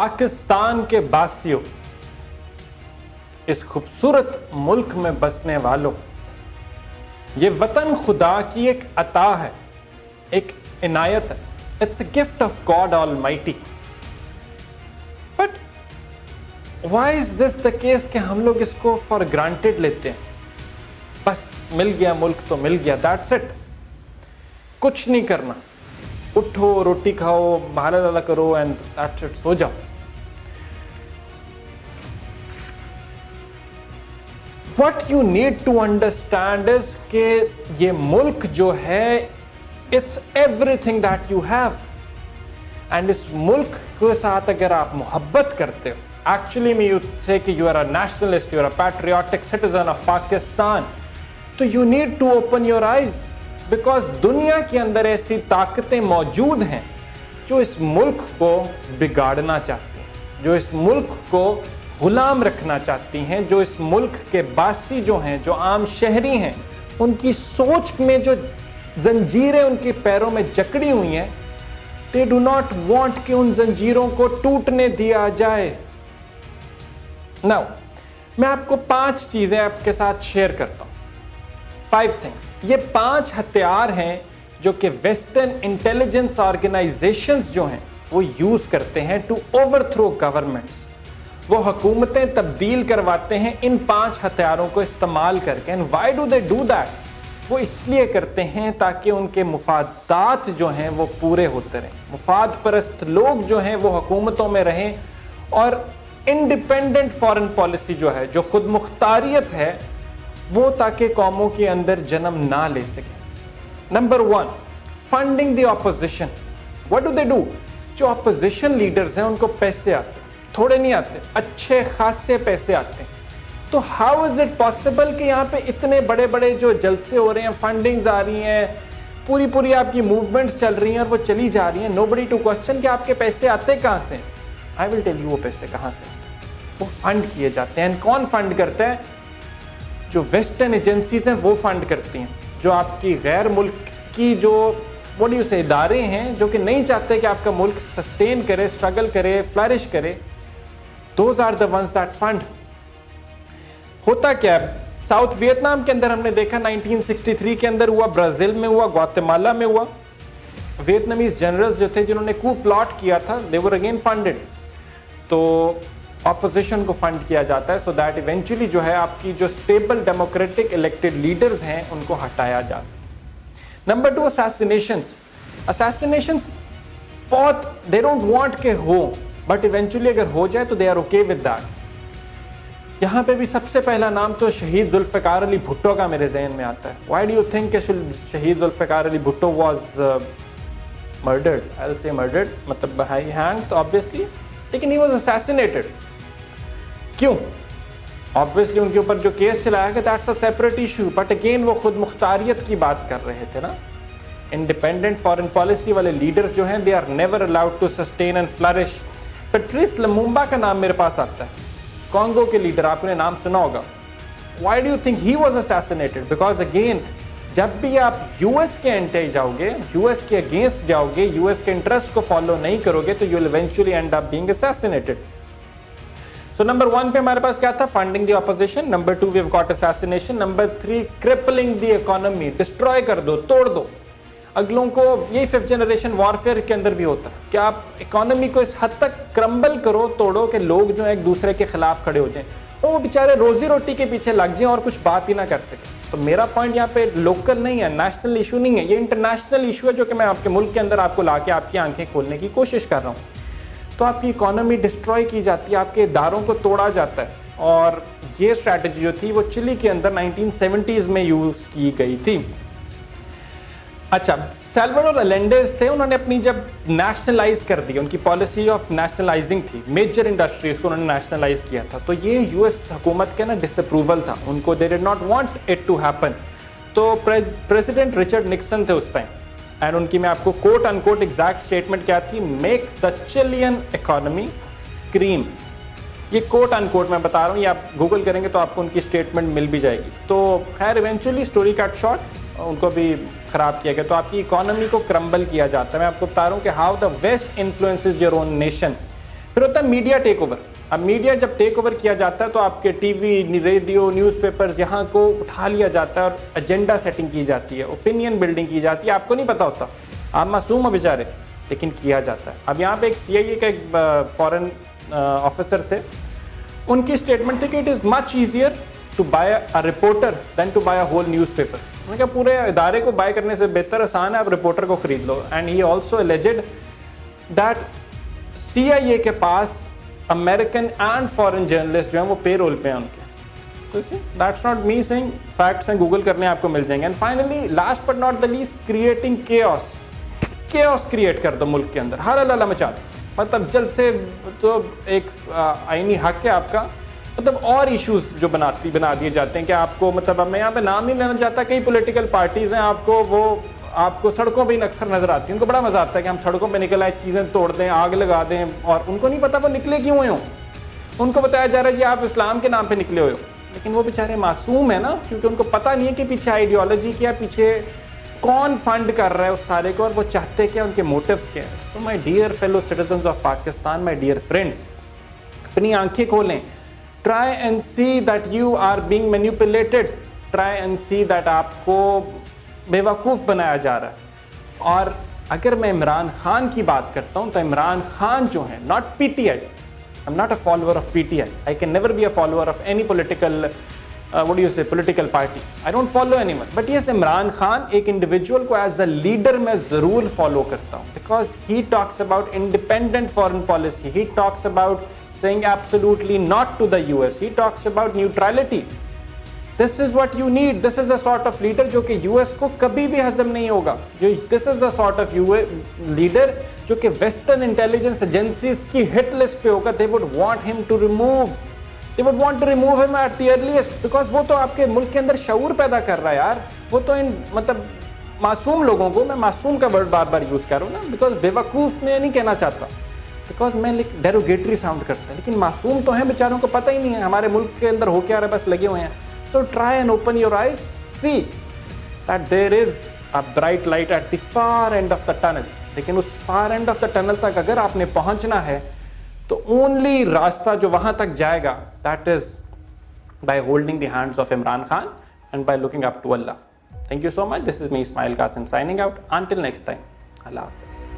پاکستان کے باسیوں، اس خوبصورت ملک میں بسنے والوں، یہ وطن خدا کی ایک عطا ہے، ایک عنایت ہے. It's a gift of God Almighty. But why is this the case کہ ہم لوگ اس کو فار گرانٹیڈ لیتے ہیں؟ بس مل گیا ملک تو مل گیا، دیٹس اٹ. کچھ نہیں کرنا، اٹھو، روٹی کھاؤ، بھالا لالا کرو اینڈ دیٹس اٹ، سو جاؤ. What you need to understand is کہ یہ ملک جو ہے it's everything that you have. And اس ملک کے ساتھ اگر آپ محبت کرتے ہو، actually me you say کہ you are a nationalist, you are a patriotic citizen of Pakistan, تو you need to open your eyes because دنیا کے اندر ایسی طاقتیں موجود ہیں جو اس ملک کو بگاڑنا چاہتی ہیں، جو اس ملک کو غلام رکھنا چاہتی ہیں، جو اس ملک کے باسی جو ہیں، جو عام شہری ہیں، ان کی سوچ میں جو زنجیریں ان کے پیروں میں جکڑی ہوئی ہیں، they do not want کہ ان زنجیروں کو ٹوٹنے دیا جائے. Now میں آپ کو 5 چیزیں آپ کے ساتھ شیئر کرتا ہوں. 5 things. یہ 5 ہتھیار ہیں جو کہ ویسٹرن انٹیلیجنس آرگنائزیشنز جو ہیں وہ یوز کرتے ہیں ٹو اوور تھرو گورنمنٹس. وہ حکومتیں تبدیل کرواتے ہیں ان 5 ہتھیاروں کو استعمال کر کے. And why do they do that؟ وہ اس لیے کرتے ہیں تاکہ ان کے مفادات جو ہیں وہ پورے ہوتے رہیں. مفاد پرست لوگ جو ہیں وہ حکومتوں میں رہیں اور انڈیپینڈنٹ فارن پالیسی جو ہے، جو خود مختاریت ہے، وہ تاکہ قوموں کے اندر جنم نہ لے سکیں. Number 1، funding the opposition. What do they do? جو اپوزیشن لیڈرز ہیں ان کو پیسے آتے ہیں، تھوڑے نہیں آتے، اچھے خاصے پیسے آتے ہیں. تو ہاؤ از اٹ پاسبل کہ یہاں پہ اتنے بڑے بڑے جو جلسے ہو رہے ہیں، فنڈنگز آ رہی ہیں، پوری آپ کی موومنٹس چل رہی ہیں اور وہ چلی جا رہی ہیں، نو بڈی ٹو کوسچن کہ آپ کے پیسے آتے کہاں سے؟ آئی ول ٹیل یو وہ پیسے کہاں سے. وہ فنڈ کیے جاتے ہیں. کون فنڈ کرتا ہے؟ جو ویسٹرن ایجنسیز ہیں وہ فنڈ کرتی ہیں. جو آپ کی غیر ملک کی جو واٹ یو سے ادارے ہیں جو کہ نہیں چاہتے کہ آپ کا ملک سسٹین کرے، اسٹرگل کرے، فلرش کرے، those are the ones that fund. ہوتا کیا ہے؟ ساؤتھ ویتنام کے اندر ہم نے دیکھا 1963 کے اندر ہوا، برازیل میں ہوا، گواٹیمالا میں ہوا. ویتنامیز جنرلز جو تھے جنہوں نے کو پلاٹ کیا تھا، they were again funded. تو اپوزیشن کو فنڈ کیا جاتا ہے so that eventually جو ہے آپ کی جو اسٹیبل ڈیموکریٹک الیکٹڈ لیڈرز ہیں ان کو ہٹایا جا سکے. Number 2، assassinations. assassinations بہت they don't want کہ ہو، بٹ ایونچولی اگر ہو جائے تو they are okay with that. یہاں پہ بھی سب سے پہلا نام تو شہید ذوالفقار علی بھٹو کا میرے ذہن میں آتا ہے. وائی ڈو یو تھنک کہ شہید Zulfikar Ali Bhutto was murdered? I will say murdered مطلب ہینگ تو آبویسلی، لیکن ہی واز اسیسینیٹڈ. کیوں؟ آبویسلی ان کے اوپر جو کیس چلایا گیا that's a separate issue, but again وہ خود مختاریت کی بات کر رہے تھے نا. انڈیپینڈنٹ فارن پالیسی والے لیڈر جو ہیں they are never allowed to sustain and flourish. Patrice Lumumba کا نام میرے پاس آتا ہے، کانگو کے لیڈر، آپ نے نام سنا ہوگا. Why do you think he was assassinated? Because again جب بھی آپ یو ایس کے اینٹی جاؤ گے، یو ایس کے اگینسٹ جاؤ گے، یو ایس کے انٹرسٹ کو فالو نہیں کرو گے تو you will eventually end up being assassinated. So number 1 پہ ہمارے پاس کیا تھا؟ Funding the opposition. Number 2 we have got assassination. Number 3 crippling the economy. Destroy کر دو، توڑ دو اگلوں کو. یہی 5th جنریشن وارفیئر کے اندر بھی ہوتا ہے کہ آپ اکانومی کو اس حد تک کرمبل کرو، توڑو کہ لوگ جو ہیں ایک دوسرے کے خلاف کھڑے ہو جائیں اور وہ بیچارے روزی روٹی کے پیچھے لگ جائیں اور کچھ بات ہی نہ کر سکیں. تو میرا پوائنٹ یہاں پہ لوکل نہیں ہے، نیشنل ایشو نہیں ہے، یہ انٹرنیشنل ایشو ہے جو کہ میں آپ کے ملک کے اندر آپ کو لا کے آپ کی آنکھیں کھولنے کی کوشش کر رہا ہوں. تو آپ کی اکانومی ڈسٹروائے کی جاتی ہے، آپ کے اداروں کو توڑا جاتا ہے. اور یہ اسٹریٹجی جو تھی وہ چلی کے اندر 1970s میں یوز کی گئی تھی. اچھا، سیلواڈور الینڈیز تھے، انہوں نے اپنی جب نیشنلائز کر دی، ان کی پالیسی آف نیشنلائزنگ تھی، میجر انڈسٹریز کو انہوں نے نیشنلائز کیا تھا، تو یہ یو ایس حکومت کا نا ڈس اپروول تھا، ان کو they did not want it to happen. تو پریزیڈنٹ رچرڈ نکسن تھے اس ٹائم، اینڈ ان کی میں آپ کو کوٹ ان کوٹ ایگزیکٹ اسٹیٹمنٹ کیا تھی؟ Make the چلین economy scream. یہ کوٹ ان کوٹ میں بتا رہا ہوں، یہ آپ گوگل کریں گے تو آپ کو ان کی اسٹیٹمنٹ مل بھی جائے گی. تو خیر ایونچولی اسٹوری کٹ شارٹ ان کو بھی خراب کیا گیا. تو آپ کی اکانومی کو کرمبل کیا جاتا ہے. میں آپ کو بتا رہا ہوں کہ how the West influences your own nation. پھر ہوتا ہے میڈیا ٹیک اوور. اب میڈیا جب ٹیک اوور کیا جاتا ہے تو آپ کے TV, radio, newspapers یہاں کو اٹھا لیا جاتا ہے اور ایجنڈا سیٹنگ کی جاتی ہے, اوپینین بلڈنگ کی جاتی ہے. آپ کو نہیں پتا ہوتا, آپ معصوم ہو بیچارے, لیکن کیا جاتا ہے. اب یہاں پہ ایک CIA کا ایک فورن آفیسر تھے, ان کی اسٹیٹمنٹ تھی کہ it is much easier to buy a reporter than to buy a whole newspaper. انہوں نے کہا پورے ادارے کو بائی کرنے سے بہتر آسان ہے آپ رپورٹر کو خرید لو. And he also alleged that CIA کے پاس امریکن اینڈ فورن جرنلسٹ جو ہیں وہ پے رول پہ ہیں ان کے. That's not me saying, facts ہیں, گوگل کرنے آپ کو مل جائیں گے. And finally last but not the least, creating chaos create کر دو ملک کے اندر, ہر اللہ مچا دو. مطلب جلد سے تو ایک آئینی حق ہے آپ کا, مطلب اور ایشوز جو بنا دیے جاتے ہیں کہ آپ کو, مطلب اب میں یہاں پہ نام نہیں لینا چاہتا, کئی پولیٹیکل پارٹیز ہیں آپ کو وہ آپ کو سڑکوں پہ ہی اکثر نظر آتی ہیں. ان کو بڑا مزہ آتا ہے کہ ہم سڑکوں پہ نکل آئے, چیزیں توڑ دیں, آگ لگا دیں, اور ان کو نہیں پتا وہ نکلے کیوں ہوئے ہوں. ان کو بتایا جا رہا ہے جی آپ اسلام کے نام پہ نکلے ہوئے ہو, لیکن وہ بیچارے معصوم ہیں نا, کیونکہ ان کو پتہ نہیں ہے کہ پیچھے آئیڈیالوجی کیا, پیچھے کون فنڈ کر رہا ہے اس سارے کو, اور وہ چاہتے کیا, ان کے موٹیوز کیا ہے. تو my dear fellow citizens of Pakistan, my dear friends, اپنی آنکھیں کھولیں. Try and see that you are being manipulated, try and see that آپ کو بے وقوف بنایا جا رہا ہے. اور اگر میں عمران خان کی بات کرتا ہوں تو عمران خان جو ہیں, not PTI, I'm not a follower of PTI. I can never be a follower of any political political party. I don't follow anyone. But yes, Imran Khan ایک انڈیویجول کو ایز اے لیڈر میں ضرور فالو کرتا ہوں, because he talks about independent foreign policy. He talks about saying absolutely not to the US. He talks about neutrality. This is what you need. This is the sort of leader جو کہ US کو کبھی بھی ہضم نہیں ہوگا. This is the sort of leader جو کہ ویسٹرن انٹیلیجنس ایجنسیز کی ہٹ لسٹ پہ ہوگا. They would want him to remove. They would want to remove him at the earliest, because وہ تو آپ کے ملک کے اندر شعور پیدا کر رہا ہے یار. وہ تو مطلب معصوم لوگوں کو, میں معصوم کا ورڈ بار بار یوز کر رہا ہوں نا, بیکاز بے وقوف میں نہیں کہنا چاہتا, بیکاز میں ڈیروگیٹری ساؤنڈ کرتا ہے, لیکن معصوم تو ہیں بیچاروں کو پتہ ہی نہیں ہے ہمارے ملک کے اندر ہو کیا رہا ہے, بس لگے ہوئے ہیں. So try and open your eyes, see that there is a bright light at the far end of the tunnel. لیکن اس far end of the tunnel تک اگر آپ نے پہنچنا ہے تو only راستہ جو وہاں تک جائے گا, that is by holding the hands of Imran Khan and by looking up to Allah. Thank you so much. This is me, Ismail Qasim, signing out. Until next time. Allah Hafiz.